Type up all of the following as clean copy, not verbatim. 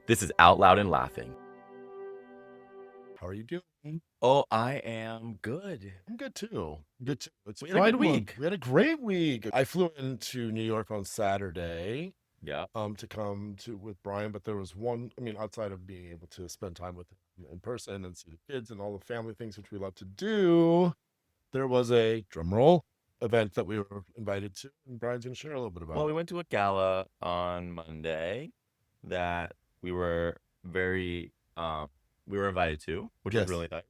This is Out Loud and Laughing. How are you doing? Oh, I am good. I'm good too. Good too. It's We had a good Pride Month. week. We had a great week. I flew into New York on Saturday, Yeah. to come to with Brian, but there was one, I mean, outside of being able to spend time with him in person and see the kids and all the family things which we love to do, there was a drum roll event that we were invited to, and Brian's gonna share a little bit Well, about we it. went to a gala on Monday that we were very we were invited to, which was Yes. really nice.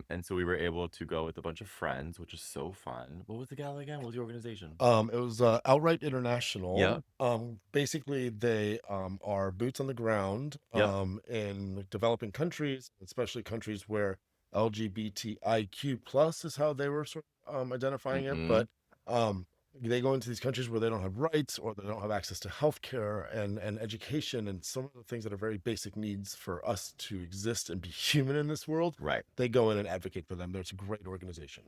And so we were able to go with a bunch of friends, which is so fun. What was the gala again? What was the organization? It was Outright International. Yep. Basically, they are boots on the ground Yep. in developing countries, especially countries where LGBTIQ plus is how they were sort of identifying it. Mm-hmm. But um, they go into these countries where they don't have rights or they don't have access to healthcare and education and some of the things that are very basic needs for us to exist and be human in this world. Right. They go in and advocate for them. There's a great organization.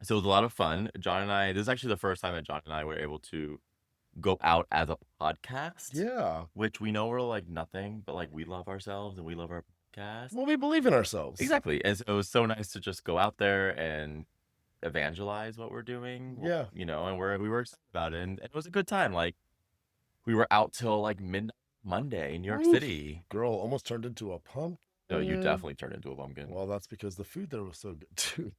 So it was a lot of fun. John and I, this is actually the first time that John and I were able to go out as a podcast, Yeah. which we know we're like nothing, but like we love ourselves and we love our podcast. Well, we believe in ourselves. Exactly. And so it was so nice to just go out there and evangelize what we're doing, Yeah. and we were excited about it. And it was a good time. Like we were out till like midnight Monday in New York Oof. City. Girl almost turned into a No, you pumpkin. definitely turned into a pumpkin. Well, that's because the food there was so good too.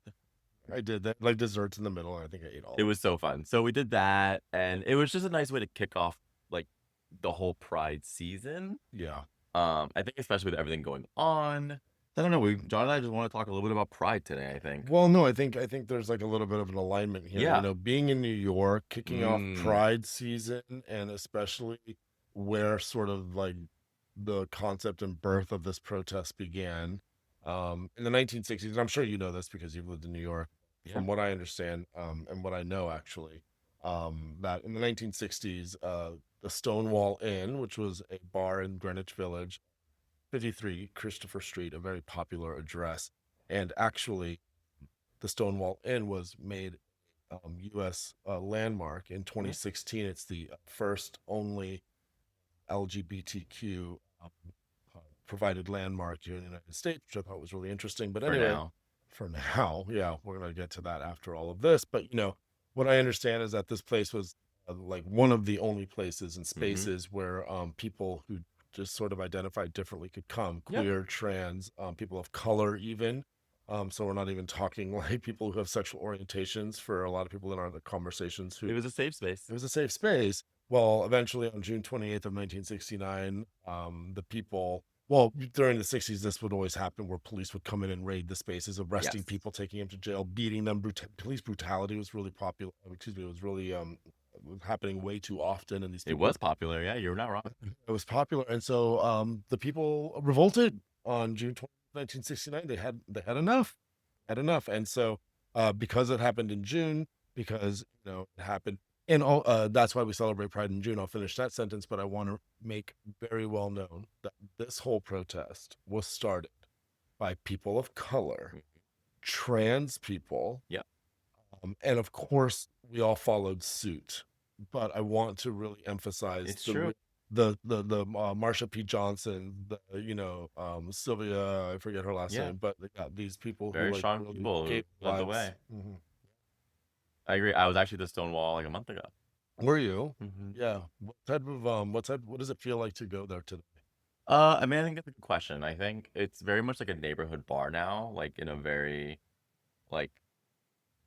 I did that, like desserts in the middle, and I think I ate all It of was so fun. So we did that, and it was just a nice way to kick off like the whole Pride season. it. Yeah. I think especially with everything going on. I don't know. John and I just want to talk a little bit about Pride today, I think. Well, no, I think there's like a little bit of an alignment here. Yeah. Being in New York, kicking off Mm. Pride season, and especially where sort of like the concept and birth of this protest began, in the 1960s. And I'm sure you know this because you've lived in New York. Yeah. From what I understand, and what I know actually, that in the 1960s, the Stonewall Inn, which was a bar in Greenwich Village, 53 Christopher Street, a very popular address, and actually the Stonewall Inn was made U.S. Landmark in Yeah. 2016. It's the first only LGBTQ provided landmark here in the United States, which I thought was really interesting. But For anyway, now. for now, yeah, we're going to get to that after all of this. But what I understand is that this place was like one of the only places and Mm-hmm. spaces where people who just sort of identified differently could come, Yeah. queer, trans, people of color, even. So we're not even talking like people who have sexual orientations. For a lot of people in our conversations, who It was a safe space. it was a safe space. Well, eventually on June 28th of 1969, the people, well, during the 60s, this would always happen where police would come in and raid the spaces, arresting Yes. people, taking them to jail, beating them. Police brutality was really popular. Excuse me, it was really happening way too often. And these It people, was popular. Yeah, you're not wrong. it was popular. And so the people revolted on June 20th, 1969. They had enough, had enough. And so because it happened in June, because it happened and all that's why we celebrate Pride in June. I'll finish that sentence, but I want to make very well known that this whole protest was started by people of color, Mm. trans people, Yeah. and of course we all followed suit. But I want to really emphasize It's true. the Marsha P. Johnson, the Sylvia, I forget her last Yeah. name, but they got these people who Very like strong really people who gave led the lives. way. I agree. I was actually the Stonewall like a month ago. Were you? Hmm. Yeah. What does it feel like to go there today? I mean, I think that's a good question. I think it's very much like a neighborhood bar now, like in a very like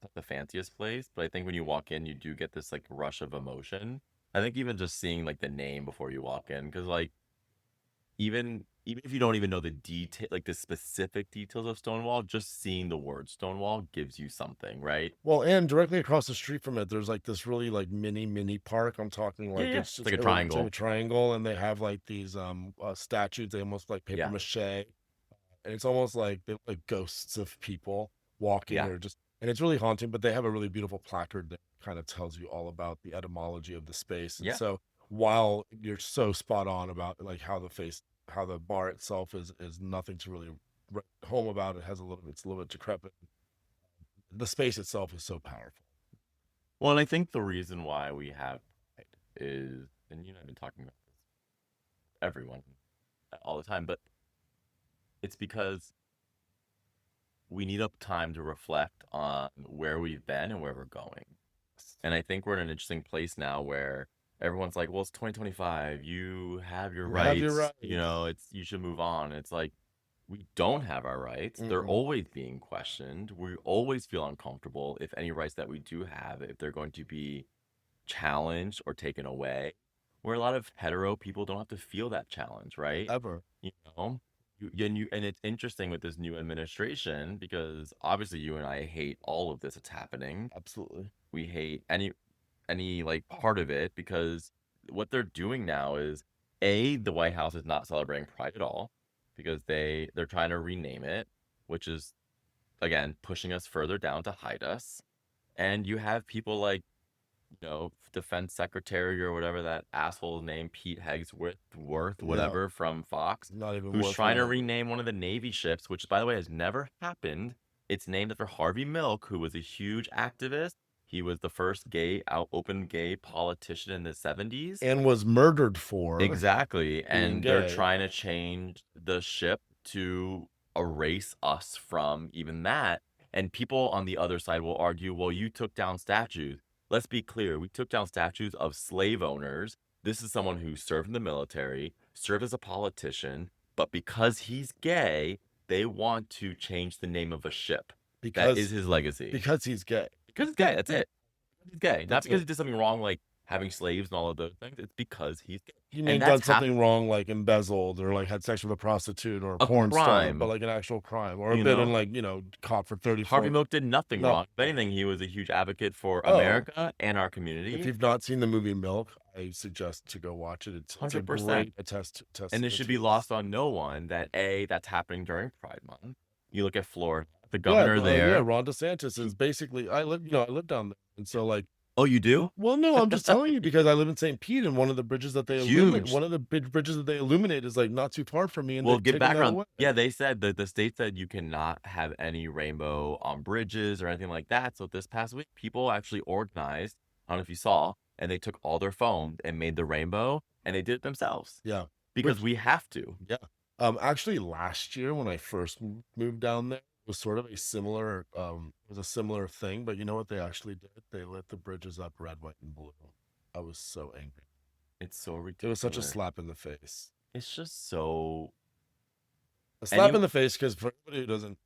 not the fanciest place, but I think when you walk in, you do get this like rush of emotion. I think even just seeing like the name before you walk in, because like even if you don't even know the detail, like the specific details of Stonewall, just seeing the word Stonewall gives you something, right? Well, and directly across the street from it, there's like this really like mini park. I'm talking Yeah, like yeah. it's It's just like a it's like a triangle. triangle, and they have like these statues. They almost like paper Yeah, mache, and it's almost like they look like ghosts of people walking yeah, or just, and it's really haunting. But they have a really beautiful placard that kind of tells you all about the etymology of the space. And yeah. so while you're so spot on about like how the bar itself is nothing to really write home about, it has it's a little bit decrepit. The space itself is so powerful. Well, and I think the reason why we have Pride is, and I've been talking about this everyone all the time, but it's because we need a time to reflect on where we've been and where we're going. And I think we're in an interesting place now where everyone's like, well, it's 2025. You have your You have your rights. You rights. know, it's you should move on. It's like we don't have our rights. They're Mm-mm. always being questioned. We always feel uncomfortable if any rights that we do have, if they're going to be challenged or taken away. Where a lot of hetero people don't have to feel that challenge, right? Ever. You know, and it's interesting with this new administration because obviously you and I hate all of this that's happening. Absolutely. We hate any like part of it because what they're doing now is the White House is not celebrating Pride at all because they're trying to rename it, which is again pushing us further down to hide us. And you have people like defense secretary or whatever that asshole's name, Pete Hegsworth, Yeah. whatever from Fox, Not even who's worth trying to remembering. rename one of the Navy ships, which by the way has never happened. It's named after Harvey Milk, who was a huge activist. He was the first open gay politician in the 70s. And was murdered for Exactly. being And they're gay. trying to change the ship to erase us from even that. And people on the other side will argue, well, you took down statues. Let's be clear. We took down statues of slave owners. This is someone who served in the military, served as a politician, but because he's gay, they want to change the name of a ship. That is because his legacy. because he's gay. Because he's gay. That's it. He's gay. Not That's because it. he did something wrong like having slaves and all of those things. It's because he's gay. He may And have that's done half something wrong, like embezzled or like had sex with a prostitute or a a porn star, but crime. like an actual crime, or You been know, like caught for Harvey 34. Milk did nothing No. wrong. If anything, he was a huge advocate for Oh, America and our if community. you've not seen the movie Milk, I suggest to go watch it. It's a 100%. great And it testament should to be his. lost on no one that that's happening during Pride Month. You look at Florida, the Yeah, governor yeah. there. Ron DeSantis is He, basically. I live down there, and so like. oh, you do? Well, no, I'm just telling you because I live in St. Pete, and Huge. one of the big bridges that they illuminate is like not too far from me, and Well, they've give taken that background. away. Yeah, they said that the state said you cannot have any rainbow on bridges or anything like that. So this past week, people actually organized. I don't know if you saw, and they took all their phones and made the rainbow, and they did it themselves Yeah, because which we have to. yeah. Actually, last year when I first moved down there, it was sort of a similar was a similar thing. But you know what they actually did? They lit the bridges up red, white, and blue. I was so angry. It's so It was such a ridiculous. slap in the face. It's just so A any slap in the face because for anybody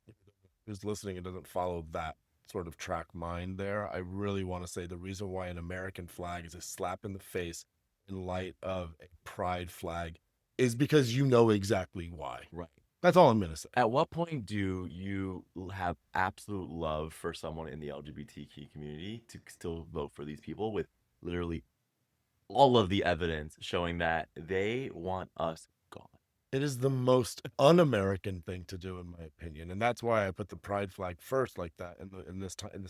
who's listening and doesn't follow that sort of track mind there, I really want to say the reason why an American flag is a slap in the face in light of a pride flag is because you know exactly why. right. That's all I'm gonna say. At what point do you have absolute love for someone in the LGBTQ community to still vote for these people with literally all of the evidence showing that they want us gone? It is the most un-American thing to do, in my opinion, and that's why I put the pride flag first, like that, in this time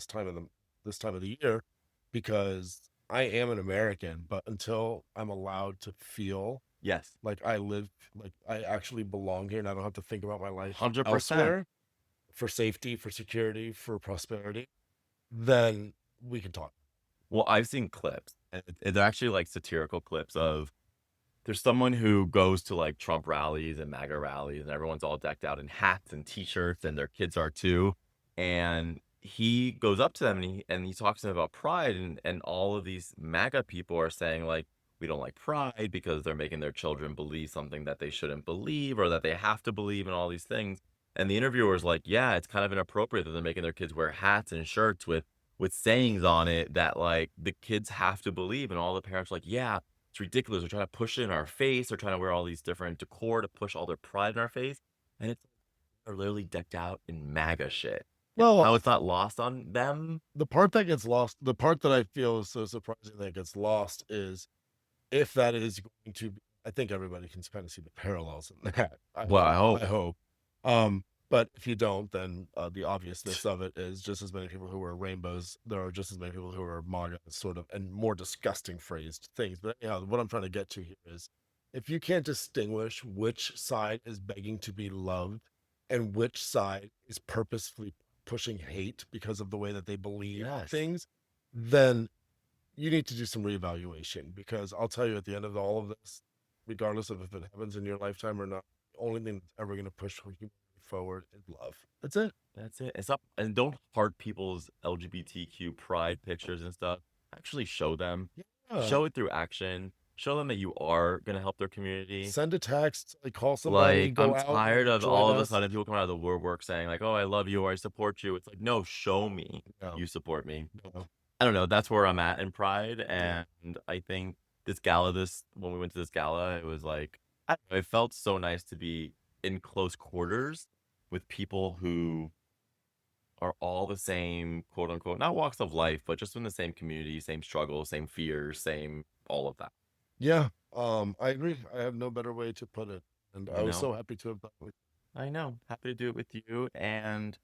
of the year, because I am an American, but until I'm allowed to feel Yes, like like I actually belong here, and I don't have to think about my life 100%. elsewhere for safety, for security, for prosperity, then we can talk. Well, I've seen clips, and they're actually like satirical clips of there's someone who goes to like Trump rallies and MAGA rallies, and everyone's all decked out in hats and t-shirts, and their kids are too. And he goes up to them and he talks to them about pride, and all of these MAGA people are saying like we don't like pride because they're making their children believe something that they shouldn't believe or that they have to believe and all these things. And the interviewer is like, yeah, it's kind of inappropriate that they're making their kids wear hats and shirts with sayings on it that like the kids have to believe, and all the parents are like, yeah, it's ridiculous. They're trying to push it in our face. They're trying to wear all these different decor to push all their pride in our face. And it's they're literally decked out in MAGA shit. And how Well, it's not lost on them. the part that gets lost, the part that I feel is so surprising that gets lost is if that is going to be, I think everybody can kind of see the parallels in that. I Well, hope. I hope. I hope. But if you don't, then the obviousness of it is just as many people who wear rainbows. There are just as many people who are MAGA, sort of, and more disgusting phrased things. But anyhow, what I'm trying to get to here is if you can't distinguish which side is begging to be loved and which side is purposefully pushing hate because of the way that they believe Yes. things, then you need to do some reevaluation because I'll tell you at the end of all of this, regardless of if it happens in your lifetime or not. The only thing that's ever going to push humanity forward is love. That's it. That's it. It's up, and don't heart people's LGBTQ pride pictures and stuff. Actually show them. Yeah. Show it through action. Show them that you are gonna help their community. Send a text, like call somebody, Like, go I'm out, tired of join all of a us. sudden people coming out of the woodwork saying like, "Oh, I love you" or "I support you." It's like, no, show me No, you support me. no, I don't know. That's where I'm at in Pride, yeah, and I think this when we went to this gala, it was like I don't know, it felt so nice to be in close quarters with people who are all the same, quote unquote, not walks of life, but just in the same community, same struggles, same fears, same all of that. yeah. I agree. I have no better way to put it, and I You was know, so happy to have done it with I know. Happy to do it with you, and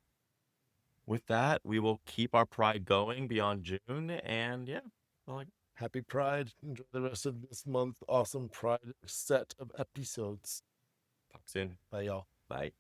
with that, we will keep our pride going beyond June. And yeah, like, Happy Pride. Enjoy the rest of this month. Awesome Pride set of episodes. talk soon. Bye, y'all. Bye.